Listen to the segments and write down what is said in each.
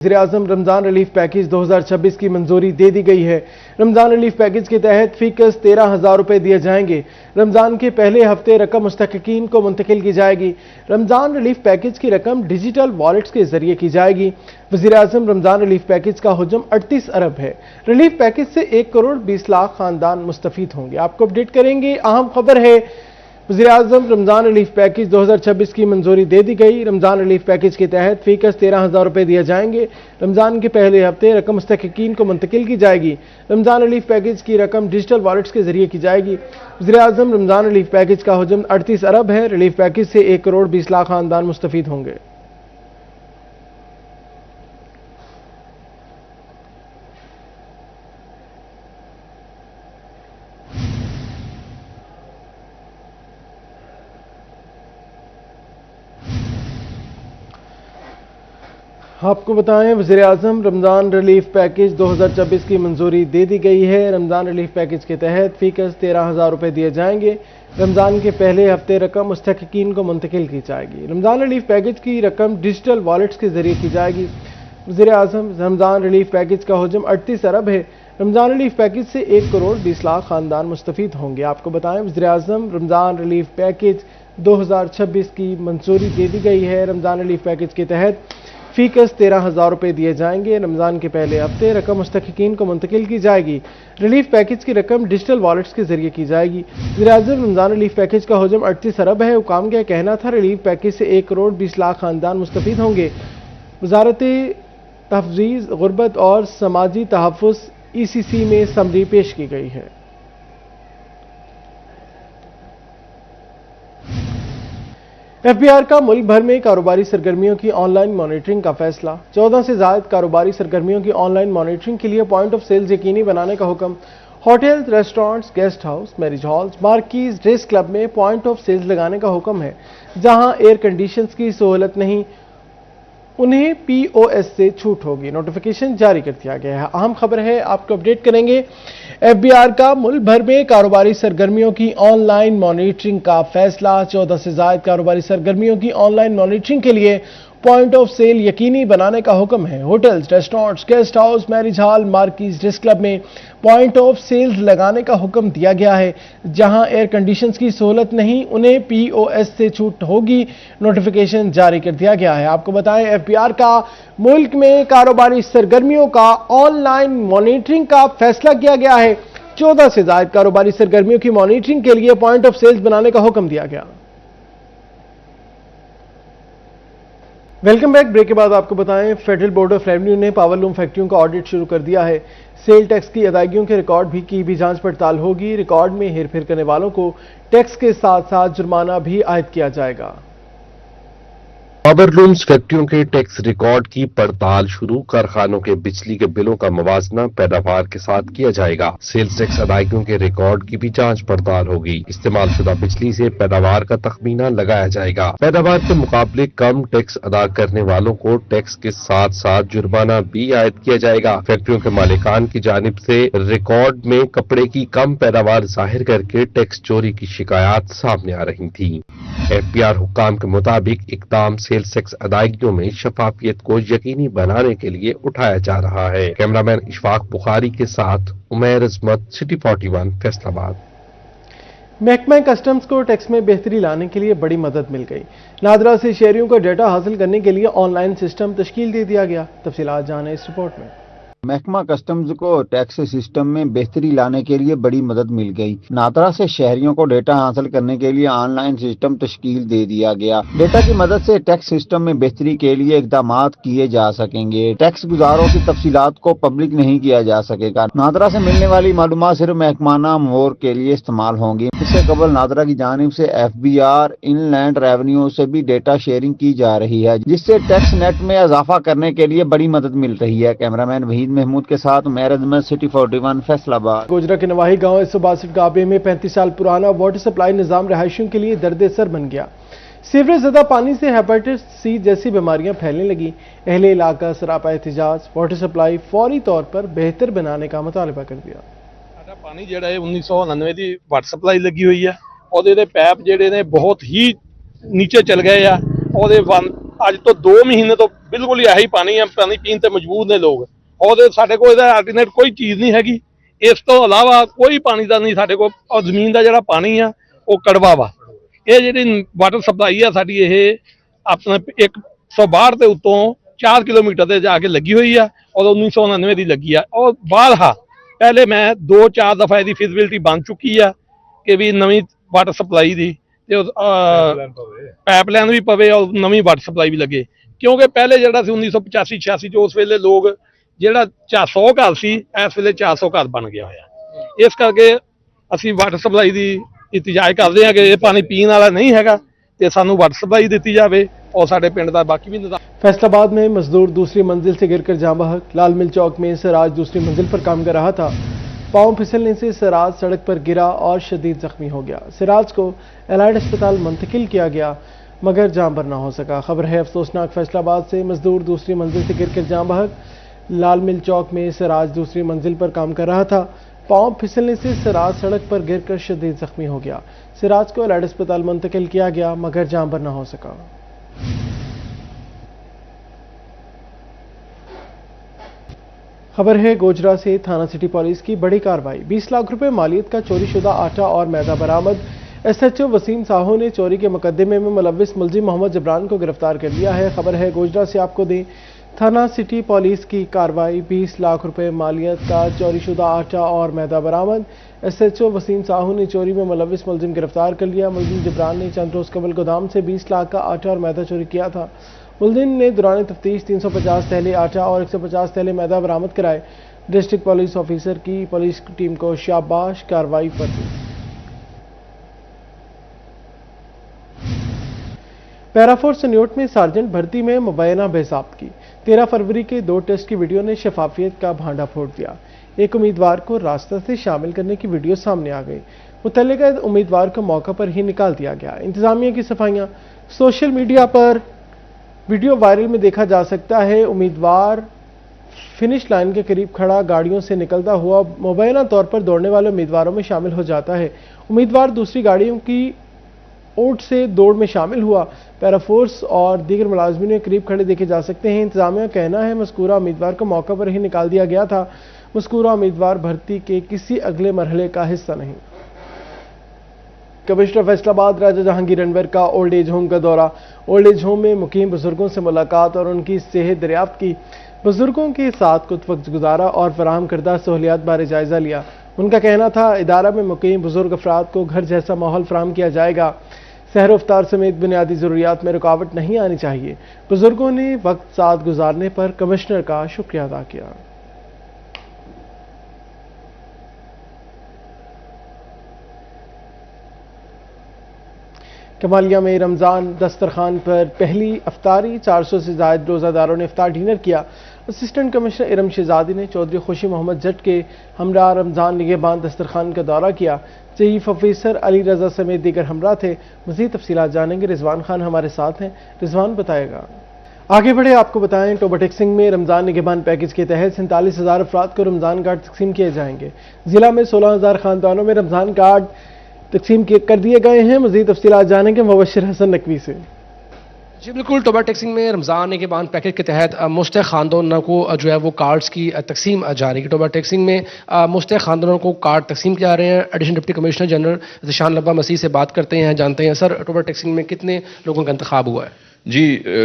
वज़ीर-ए-आज़म Ramzan relief package 2026 की मंजूरी दे दी गई है। रमज़ान रिलीफ पैकेज के तहत फीकस 13,000 रुपए दिए जाएंगे। रमज़ान के पहले हफ्ते रकम मुस्तहिकीन को मुंतकिल की जाएगी। रमज़ान रिलीफ पैकेज की रकम डिजिटल वॉलेट्स के जरिए की जाएगी। वज़ीर-ए-आज़म रमज़ान रिलीफ पैकेज का हुज्म 38 अरब है। रिलीफ पैकेज से 1 करोड़ 20 लाख खानदान मुस्तफीद होंगे। आपको अपडेट करेंगे। अहम खबर है, वज़ीर-ए-आज़म रमज़ान रिलीफ पैकेज 2026 की मंजूरी दे दी गई। रमज़ान रिलीफ पैकेज के तहत फीकस 13,000 रुपए दिए जाएंगे। रमज़ान के पहले हफ्ते रकम मुस्तहिकीन को मुंतकिल की जाएगी। रमज़ान रिलीफ पैकेज की रकम डिजिटल वॉलेट्स के जरिए की जाएगी। वज़ीर-ए-आज़म रमज़ान रिलीफ पैकेज का हुज्म 38 अरब है। रिलीफ पैकेज से 1 करोड़ 20 लाख खानदान मुस्तफीद होंगे। आपको बताएं, वज़ीर-ए-आज़म रमज़ान रिलीफ पैकेज 2026 की मंजूरी दे दी गई है। रमज़ान रिलीफ पैकेज के तहत फीकस 13,000 रुपए दिए जाएंगे। रमज़ान के पहले हफ्ते रकम मुस्तहिकीन को मुंतकिल की जाएगी। रमज़ान रिलीफ पैकेज की रकम डिजिटल वॉलेट्स के जरिए की जाएगी। वज़ीर-ए-आज़म रमज़ान रिलीफ पैकेज का हुज्म 38 अरब है। रमज़ान रिलीफ पैकेज से 1 करोड़ 20 लाख खानदान मुस्तफीद होंगे। आपको बताएं, वज़ीर-ए-आज़म रमज़ान रिलीफ पैकेज 2026 की मंजूरी दे दी गई है। रमज़ान रिलीफ पैकेज के तहत फीकस 13,000 रुपए दिए जाएंगे। रमज़ान के पहले हफ्ते रकम मुस्तहिकीन को मुंतकिल की जाएगी। रिलीफ पैकेज की रकम डिजिटल वॉलेट्स के जरिए की जाएगी। वज़ीर-ए-आज़म रमज़ान रिलीफ पैकेज का हुज्म 38 अरब है। हुकाम का कहना था, रिलीफ पैकेज से 1 करोड़ 20 लाख खानदान मुस्तफीद होंगे। वज़ारत तहफ़्ज़ीज़, गुरबत और समाजी तहफ़्फ़ुज़ ECC में समरी पेश की गई है। FBI का मुल्क भर में कारोबारी सरगर्मियों की ऑनलाइन मॉनिटरिंग का फैसला। 14 से ज़ायद कारोबारी सरगर्मियों की ऑनलाइन मॉनिटरिंग के लिए पॉइंट ऑफ सेल्स यकीनी बनाने का हुक्म। Hotels, restaurants, guest house, marriage halls, marquees, race club में पॉइंट ऑफ सेल्स लगाने का हुक्म है। जहां एयर कंडीशंस की सहूलत नहीं, उन्हें POS से छूट होगी। नोटिफिकेशन जारी कर दिया गया है। अहम खबर है, आपको अपडेट करेंगे। FBI का मुल्क भर में कारोबारी सरगर्मियों की ऑनलाइन मॉनिटरिंग का फैसला। 14 से ज़ायद कारोबारी सरगर्मियों की ऑनलाइन मॉनिटरिंग के लिए पॉइंट ऑफ सेल यकीनी बनाने का हुक्म है। Hotels, restaurants, guest house, marriage hall, marquees, race club में पॉइंट ऑफ सेल्स लगाने का हुक्म दिया गया है। जहां एयर कंडीशंस की सहूलत नहीं, उन्हें POS से छूट होगी। नोटिफिकेशन जारी कर दिया गया है। आपको बताएं, FBI का मुल्क में कारोबारी सरगर्मियों का ऑनलाइन मॉनिटरिंग का फैसला किया गया है। 14 से ज़ायद कारोबारी सरगर्मियों की मॉनिटरिंग के लिए पॉइंट ऑफ सेल्स बनाने का हुक्म दिया गया। Welcome back. ब्रेक के बाद आपको बताएं, फेडरल बोर्ड ऑफ रेवेन्यू ने पावरलूम फैक्ट्रियों का ऑडिट शुरू कर दिया है। सेल टैक्स की अदायगियों के रिकॉर्ड की जांच पड़ताल होगी। रिकॉर्ड में हेरफेर करने वालों को टैक्स के साथ साथ जुर्माना भी आयद किया जाएगा। पावरलूम्स फैक्ट्रियों के टैक्स रिकॉर्ड की पड़ताल शुरू। कारखानों के बिजली के बिलों का मुवाजना पैदावार के साथ किया जाएगा। सेल्स टैक्स अदायगियों के रिकॉर्ड की भी जांच पड़ताल होगी। इस्तेमाल शुदा बिजली से पैदावार का तखमीना लगाया जाएगा। पैदावार के मुकाबले कम टैक्स अदा करने वालों को टैक्स के साथ साथ जुर्माना भी आयद किया जाएगा। फैक्ट्रियों के मालिकान की जानिब से रिकॉर्ड में कपड़े की कम पैदावार जाहिर करके टैक्स चोरी की शिकायत सामने आ रही थी। FBI हुक्काम के मुताबिक इकदाम सेल्स टैक्स अदायगियों में शफाफियत को यकीनी बनाने के लिए उठाया जा रहा है। कैमरामैन इशफाक बुखारी के साथ उमैर अजमत, सिटी 41, फैसलाबाद। महकमा कस्टम्स को टैक्स में बेहतरी लाने के लिए बड़ी मदद मिल गई। नादरा से शहरियों को डेटा हासिल करने के लिए ऑनलाइन सिस्टम तश्कील दे दिया गया। तफसीलात जानें इस रिपोर्ट में। महकमा कस्टम्स को टैक्स सिस्टम में बेहतरी लाने के लिए बड़ी मदद मिल गई। नादरा से शहरियों को डेटा हासिल करने के लिए ऑनलाइन सिस्टम तश्कील दे दिया गया। डेटा की मदद से टैक्स सिस्टम में बेहतरी के लिए इकदाम किए जा सकेंगे। टैक्स गुजारों की तफसीलात को पब्लिक नहीं किया जा सकेगा। नादरा से मिलने वाली मालूमात सिर्फ महकमाना अमूर के लिए इस्तेमाल होंगी। इससे कबल नादरा की जानिब से FBR, इनलैंड रेवेन्यू से भी डेटा शेयरिंग की जा रही है, जिससे टैक्स नेट में इजाफा करने के लिए बड़ी मदद मिल रही है। कैमरामैन वहीद महमूद के साथ उमैर अजमत, सिटी 41, फैसलाबाद। गोजरा के नवाही गांव 162 गाबे में 35 साल पुराना वाटर सप्लाई निजाम रहायशियों के लिए दर्द सर बन गया। सीवरेज ज़दा पानी से हेपेटाइटिस C जैसी बीमारियां फैलने लगी। अहले इलाका सरापा एहतिजाज वाटर सप्लाई फौरी तौर पर बेहतर बनाने का मुतालबा कर दिया। पानी ਜਿਹੜਾ ਹੈ 1999 ਦੀ ਵਾਟਰ ਸਪਲਾਈ ਲੱਗੀ ਹੋਈ ਹੈ। ਉਹਦੇ ਦੇ ਪੈਪ ਜਿਹੜੇ ਨੇ ਬਹੁਤ ਹੀ ਨੀਚੇ ਚਲ ਗਏ ਆ। ਉਹਦੇ ਅੱਜ ਤੋਂ 2 ਮਹੀਨੇ ਤੋਂ ਬਿਲਕੁਲ ਹੀ ਇਹੀ ਪਾਣੀ ਪੀਣ ਤੇ ਮਜਬੂਰ ਨੇ ਲੋਕ। ਉਹਦੇ ਸਾਡੇ ਕੋਲ ਇਹਦਾ ਆਲਟਰਨੇਟ ਕੋਈ ਚੀਜ਼ ਨਹੀਂ ਹੈਗੀ। ਇਸ ਤੋਂ ਇਲਾਵਾ ਕੋਈ ਪਾਣੀ ਦਾ ਨਹੀਂ ਸਾਡੇ ਕੋਲ। ਔਰ ਜ਼ਮੀਨ ਦਾ ਜਿਹੜਾ ਪਾਣੀ ਆ ਉਹ ਕੜਵਾ ਵਾ। ਇਹ ਜਿਹੜੀ ਵਾਟਰ ਸਪਲਾਈ ਆ ਸਾਡੀ ਇਹ ਆਪਣਾ 162 ਦੇ ਉੱਤੋਂ 4 ਕਿਲੋਮੀਟਰ ਤੇ ਜਾ ਕੇ ਲੱਗੀ ਹੋਈ ਆ ਔਰ 1999 ਦੀ ਲੱਗੀ ਆ। ਔਰ ਬਾਹਰ ਪਹਿਲੇ ਮੈਂ 2-4 ਦਫਾ ਇਹਦੀ ਫਿਜ਼ੀਬਿਲਿਟੀ ਬਣ ਚੁੱਕੀ ਆ ਕਿ ਵੀ ਨਵੀਂ ਵਾਟਰ ਸਪਲਾਈ ਦੀ ਤੇ ਪਾਈਪਲਾਈਨ ਵੀ ਪਵੇ ਔਰ ਨਵੀਂ ਵਾਟਰ ਸਪਲਾਈ ਵੀ ਲੱਗੇ। ਕਿਉਂਕਿ ਪਹਿਲੇ ਜਿਹੜਾ ਸੀ 1985-86 ਚ ਉਸ ਵੇਲੇ ਲੋਕ ਜਿਹੜਾ 100 ਘਰ ਸੀ ਇਸ ਵੇਲੇ 400 ਘਰ ਬਣ ਗਿਆ ਹੋਇਆ। ਇਸ ਕਰਕੇ ਅਸੀਂ ਵਾਟਰ ਸਪਲਾਈ ਦੀ ਇਤਜਾਜ ਕਰਦੇ ਹਾਂ ਕਿ ਇਹ ਪਾਣੀ ਪੀਣ ਵਾਲਾ ਨਹੀਂ ਹੈਗਾ ਤੇ ਸਾਨੂੰ वाटर सप्लाई दी जाए और साढ़े पिंड का बाकी भी निजाम। फैसलाबाद में मजदूर दूसरी मंजिल से गिरकर जाँ बहक। लाल मिल चौक में सिराज दूसरी मंजिल पर काम कर रहा था। पांव फिसलने से सिराज सड़क पर गिरा और शदीद जख्मी हो गया। सिराज को एलाइड अस्पताल मुंतकिल किया गया मगर जाँ पर न हो सका। खबर है अफसोसनाक फैसलाबाद से। मजदूर दूसरी मंजिल से गिरकर जाँ बहक। लाल मिल चौक में सिराज दूसरी मंजिल पर काम कर रहा था। पांव फिसलने से सिराज सड़क पर गिरकर शदीद जख्मी हो गया। सिराज को एलाइड अस्पताल मुंतकिल किया गया मगर जान पर न हो सका। खबर है गोजरा से। थाना सिटी पुलिस की बड़ी कार्रवाई। 20 लाख रुपए मालियत का चोरीशुदा आटा और मैदा बरामद। एसएचओ वसीम साहू ने चोरी के मुकदमे में मुलव्विस मुलजिम मोहम्मद जबरान को गिरफ्तार कर लिया है। खबर है गोजरा से आपको दें। थाना सिटी पुलिस की कार्रवाई। 20 लाख रुपए मालियत का चोरीशुदा आटा और मैदा बरामद। एसएचओ वसीम साहू ने चोरी में मुलव्विस मुलजिम गिरफ्तार कर लिया। मुलजिम जबरान ने चंद रोज कबल गोदाम से 20 लाख का आटा और मैदा चोरी किया था। मुलजिम ने दौरान तफ्तीश 350 थैले आटा और 150 थैले मैदा बरामद कराए। डिस्ट्रिक्ट पुलिस ऑफिसर की पुलिस टीम को शाबाश। कार्रवाई पर पैराफोर्स न्यूट में सार्जेंट भर्ती में मुबैना बेज़ाब्तगी। 13 फरवरी के 2 टेस्ट की वीडियो ने शफाफियत का भांडा फोड़ दिया। एक उम्मीदवार को रास्ता से शामिल करने की वीडियो सामने आ गई। मुतल्लिका उम्मीदवार को मौका पर ही निकाल दिया गया। इंतजामिया की सफाइयां। सोशल मीडिया पर वीडियो वायरल में देखा जा सकता है। उम्मीदवार फिनिश लाइन के करीब खड़ा गाड़ियों से निकलता हुआ मुबैना तौर पर दौड़ने वाले उम्मीदवारों में शामिल हो जाता है। उम्मीदवार दूसरी गाड़ियों की ओट से दौड़ में शामिल हुआ। पैराफोर्स और दीगर मुलाजमीन करीब खड़े देखे जा सकते हैं। इंतजामिया का कहना है मज़कूरा उम्मीदवार को मौका पर ही निकाल दिया गया था। मज़कूरा उम्मीदवार भर्ती के किसी अगले मरहले का हिस्सा नहीं। कमिश्नर फैसलाबाद राजा जहांगीर अनवर का ओल्ड एज होम का दौरा। ओल्ड एज होम में मुकीम बुजुर्गों से मुलाकात और उनकी सेहत दरियाफ्त की। बुजुर्गों के साथ कुछ वक्त गुजारा और फराहम करदा सहूलियात बारे जायजा लिया। उनका कहना था इदारा में मुकीम बुजुर्ग अफराद को घर जैसा माहौल फराहम किया जाएगा। सहर इफ्तार समेत बुनियादी जरूरियात में रुकावट नहीं आनी चाहिए। बुजुर्गों ने वक्त साथ गुजारने पर कमिश्नर का शुक्रिया अदा किया। कमालिया में रमजान दस्तरखान पर पहली अफ्तारी। 400 से ज्यादा रोजादारों ने इफ्तार डिनर किया। असिस्टेंट कमिश्नर इरम शहजादी ने चौधरी खुशी मोहम्मद जट के हमरा रमजान निगहबान दस्तरखान का दौरा किया। चीफ ऑफिसर अली रजा समेत दीगर हमरा थे। मजीद तफसीलात जानेंगे। रिजवान खान हमारे साथ हैं। रिजवान बताएगा। आगे बढ़े आपको बताएं टोबा टेक्सिंग में रमजान निगहबान पैकेज के तहत 47,000 अफराद को रमजान कार्ड तकसीम किए जाएंगे। जिला में 16,000 खानदानों में रमजान कार्ड तकसीम कर दिए गए हैं। मजीद तफसीलात जानेंगे मुबश्शिर हसन नकवी से। जी बिल्कुल, टोबा टेक्सिंग में रमज़ान के बाद पैकेज के तहत मुस्तहिक़ खानदानों को जो है वो कार्ड्स की तकसीम जारी है। टोबा टेक्सिंग में मुस्तहिक़ खानदानों को कार्ड तकसीम किए जा रहे हैं। Additional deputy commissioner general Zeeshan Labba Masih से बात करते हैं, जानते हैं। सर, टोबा टेक्सिंग में कितने लोगों का इंतखाब हुआ है? जी,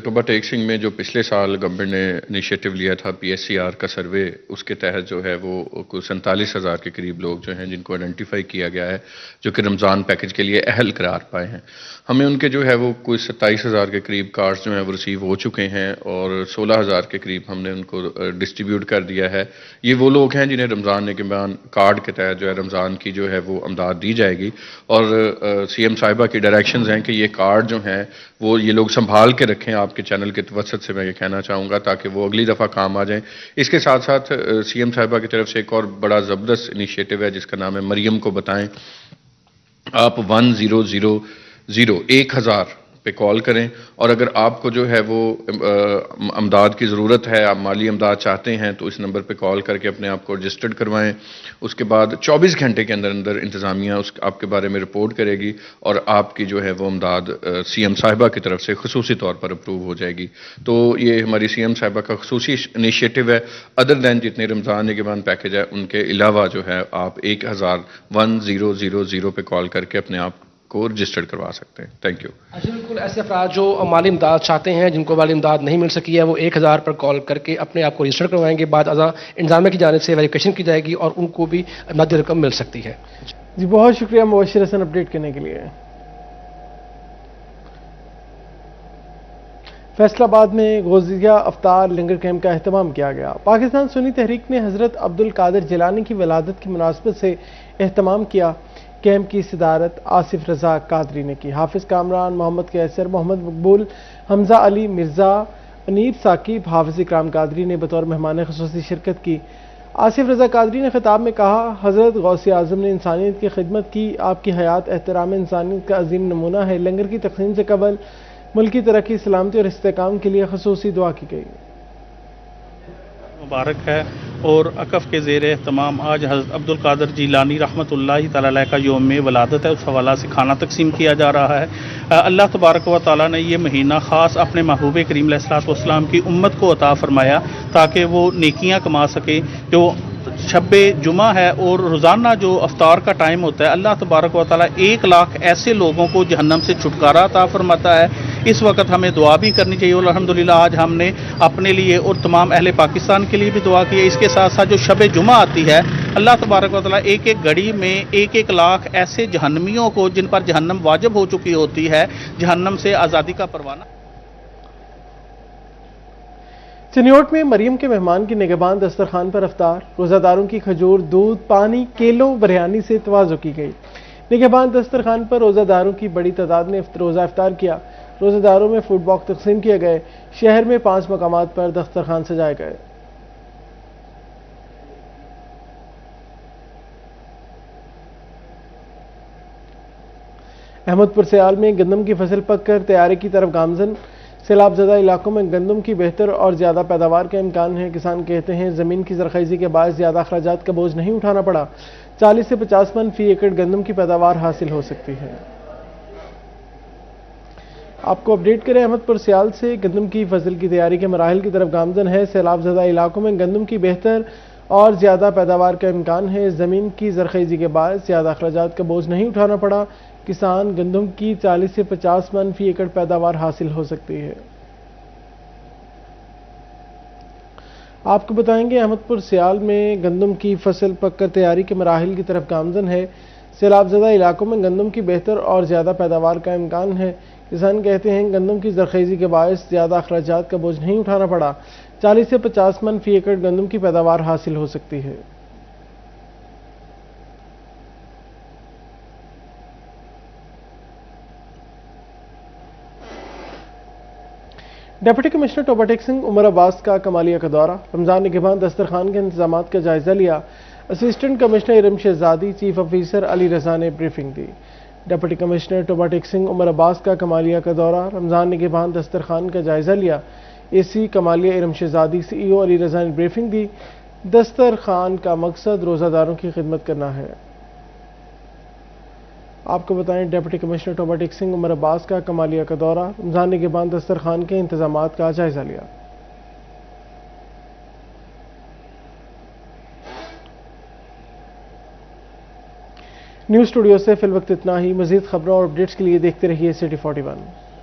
टोबा टेक्सिंग में जो पिछले साल गवर्नमेंट ने इनिशिएटिव लिया था PSCR का सर्वे, उसके तहत जो है वो कुल 47,000 के करीब लोग जो हैं जिनको आइडेंटिफाई किया गया है जो कि रमज़ान पैकेज के लिए अहल करार पाए हैं। हमें उनके जो है वो कोई 27,000 के करीब कार्ड्स जो हैं वो रिसीव हो चुके हैं और 16,000 के करीब हमने उनको डिस्ट्रीब्यूट कर दिया है। ये वो लोग हैं जिन्हें रमज़ान के बाद कार्ड के तहत जो है रमज़ान की जो है वो अमदाद दी जाएगी और CM साहिबा की डायरेक्शंस हैं कि ये कार्ड जो हैं वो ये लोग संभाल के रखें। आपके चैनल के वसत से मैं ये कहना चाहूँगा ताकि वो अगली दफ़ा काम आ जाएं। इसके साथ साथ CM साहिबा की तरफ से एक और बड़ा ज़बरदस्त इनिशिएटिव है जिसका नाम है मरियम को बताएं। आप 1000 1000 پہ کال کریں، اور اگر آپ کو جو ہے وہ امداد کی ضرورت ہے، آپ مالی امداد چاہتے ہیں، تو اس نمبر پہ کال کر کے اپنے آپ کو رجسٹرڈ کروائیں۔ اس کے بعد 24 گھنٹے کے اندر انتظامیہ آپ کے بارے میں رپورٹ کرے گی، اور آپ کی جو ہے وہ امداد سی ایم صاحبہ کی طرف سے خصوصی طور پر اپروو ہو جائے گی۔ تو یہ ہماری سی ایم صاحبہ کا خصوصی انیشیٹو ہے۔ ادر دین جتنے رمضان نگہبان پیکج ہے ان کے علاوہ جو ہے آپ 1000 پہ کال کر کے اپنے آپ کو رجسٹرڈ کروا سکتے ہیں۔ Thank you. اچھا، بالکل ایسے افراد جو مالی امداد چاہتے ہیں، جن کو مالی امداد نہیں مل سکی ہے، وہ 1000 پر کال کر کے اپنے آپ کو رجسٹر کروائیں گے، بعد ازاں انتظامیہ کی جانب سے ویریفیکیشن کی جائے گی اور ان کو بھی مادی رقم مل سکتی ہے۔ جی بہت شکریہ مبشر حسن اپڈیٹ کرنے کے لیے۔ فیصل آباد میں غوثیہ افطار لنگر کیمپ کا اہتمام کیا گیا۔ پاکستان سنی تحریک نے حضرت عبد القادر جیلانی کی ولادت کی مناسبت سے اہتمام کیا۔ کیمپ کی صدارت آصف رضا قادری نے کی۔ حافظ کامران، محمد کیسر، محمد مقبول، حمزہ علی مرزا، انیب ثاقب، حافظ اکرام قادری نے بطور مہمان خصوصی شرکت کی۔ آصف رضا قادری نے خطاب میں کہا، حضرت غوث اعظم نے انسانیت کی خدمت کی، آپ کی حیات احترام انسانیت کا عظیم نمونہ ہے۔ لنگر کی تقسیم سے قبل ملکی ترقی، سلامتی اور استحکام کے لیے خصوصی دعا کی گئی۔ مبارک ہے اور عقف کے زیر اہتمام آج حضرت عبد القادر جیلانی رحمۃ اللہ تعالی علیہ کا یوم ولادت ہے، اس حوالہ سے کھانا تقسیم کیا جا رہا ہے۔ اللہ تبارک و تعالیٰ نے یہ مہینہ خاص اپنے محبوب کریم علیہ الصلوۃ والسلام کی امت کو عطا فرمایا تاکہ وہ نیکیاں کما سکے۔ جو شب جمعہ ہے اور روزانہ جو افطار کا ٹائم ہوتا ہے، اللہ تبارک و تعالیٰ 1 لاکھ ایسے لوگوں کو جہنم سے چھٹکارا عطا فرماتا ہے۔ اس وقت ہمیں دعا بھی کرنی چاہیے اور الحمدللہ آج ہم نے اپنے لیے اور تمام اہل پاکستان کے لیے بھی دعا کی ہے۔ اس کے ساتھ ساتھ جو شب جمعہ آتی ہے، اللہ تبارک و تعالیٰ ایک ایک گھڑی میں 1 لاکھ ایسے جہنمیوں کو، جن پر جہنم واجب ہو چکی ہوتی ہے، جہنم سے آزادی کا پروانہ۔ چنیوٹ میں مریم کے مہمان کی نگہبان دسترخوان پر افطار، روزہ داروں کی کھجور، دودھ، پانی، کیلوں، بریانی سے تواضع کی گئی۔ نگہبان دسترخوان پر روزہ داروں کی بڑی تعداد نے روزہ افطار کیا۔ روزہ داروں میں فوڈ باکس تقسیم کیے گئے۔ شہر میں 5 مقامات پر دسترخوان سجائے گئے۔ احمد پور سیال میں گندم کی فصل پک کر تیاری کی طرف گامزن، سیلاب زدہ علاقوں میں گندم کی بہتر اور زیادہ پیداوار کا امکان ہے۔ کسان کہتے ہیں زمین کی زرخیزی کے باعث زیادہ اخراجات کا بوجھ نہیں اٹھانا پڑا، 40 سے 50 من فی ایکڑ گندم کی پیداوار حاصل ہو سکتی ہے۔ آپ کو اپڈیٹ کریں احمد پور سیال سے، گندم کی فصل کی تیاری کے مراحل کی طرف گامزن ہے۔ سیلاب زدہ علاقوں میں گندم کی بہتر اور زیادہ پیداوار کا امکان ہے، زمین کی زرخیزی کے باعث زیادہ اخراجات کا بوجھ نہیں اٹھانا پڑا، کسان گندم کی 40 سے 50 من فی ایکڑ پیداوار حاصل ہو سکتی ہے۔ آپ کو بتائیں گے احمد پور سیال میں گندم کی فصل پک کر تیاری کے مراحل کی طرف گامزن ہے۔ سیلاب زدہ علاقوں میں گندم کی بہتر اور زیادہ پیداوار کا امکان ہے، کسان کہتے ہیں گندم کی زرخیزی کے باعث زیادہ اخراجات کا بوجھ نہیں اٹھانا پڑا، 40 سے 50 من فی ایکڑ گندم کی پیداوار حاصل ہو سکتی ہے۔ ڈپٹی کمشنر ٹوبہ ٹیکسنگ عمر عباس کا کمالیہ کا دورہ، رمضان نگہبان دسترخوان کے انتظامات کا جائزہ لیا۔ اسسٹنٹ کمشنر ارم شہزادی، چیف آفیسر علی رضا نے بریفنگ دی۔ ڈپٹی کمشنر ٹوبہ ٹیکسنگ عمر عباس کا کمالیہ کا دورہ، رمضان نگہبان دسترخوان کا جائزہ لیا۔ اے سی کمالیہ ارم شہزادی، سی ای او علی رضا نے بریفنگ دی۔ دسترخوان کا مقصد روزہ داروں کی خدمت کرنا ہے۔ آپ کو بتائیں ڈپٹی کمشنر ٹوبہ ٹیکسنگ عمر عباس کا کمالیہ کا دورہ، رمضان نگہبان دسترخوان کے انتظامات کا جائزہ لیا۔ نیوز اسٹوڈیو سے فی الوقت اتنا ہی، مزید خبروں اور اپڈیٹس کے لیے دیکھتے رہیے سٹی 41۔